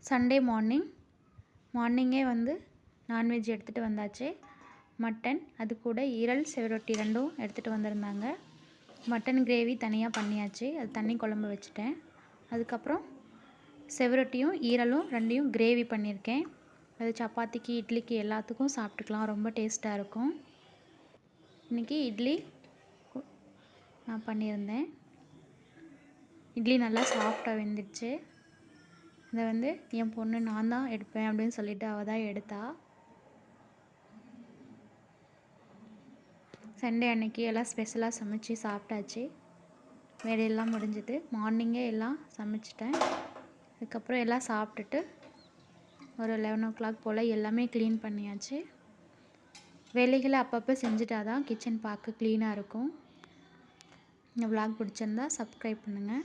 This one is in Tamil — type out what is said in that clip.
சண்டே மார்னிங்கே வந்து நான்வெஜ் எடுத்துகிட்டு வந்தாச்சு. மட்டன், அது கூட ஈரல், செவரொட்டி ரெண்டும் எடுத்துகிட்டு வந்திருந்தாங்க. மட்டன் கிரேவி தனியாக பண்ணியாச்சு. அது தண்ணி குழம்பு வச்சுட்டேன். அதுக்கப்புறம் செவரொட்டியும் ஈரலும் ரெண்டையும் கிரேவி பண்ணியிருக்கேன். அது சப்பாத்திக்கு, இட்லிக்கு எல்லாத்துக்கும் சாப்பிட்டுக்கலாம். ரொம்ப டேஸ்ட்டாக இருக்கும். இன்றைக்கி இட்லி நான் பண்ணியிருந்தேன். இட்லி நல்லா சாஃப்டாக வெந்துடுச்சு. இதை வந்து என் பொண்ணு நான் தான் எடுப்பேன் அப்படின்னு சொல்லிட்டு அவள் தான் எடுத்தா. சண்டே அன்னைக்கு எல்லாம் ஸ்பெஷலாக சமைச்சு சாப்பிட்டாச்சு. வேலையெல்லாம் முடிஞ்சுது. மார்னிங்கே எல்லாம் சமைச்சிட்டேன். அதுக்கப்புறம் எல்லாம் சாப்பிட்டுட்டு ஒரு 11 o'clock போல் எல்லாமே க்ளீன் பண்ணியாச்சு. வேலைகளை அப்பப்போ செஞ்சுட்டா தான் கிச்சன் பார்க்க க்ளீனாக இருக்கும். இந்த vlog பிடிச்சிருந்தா சப்ஸ்கிரைப் பண்ணுங்கள்.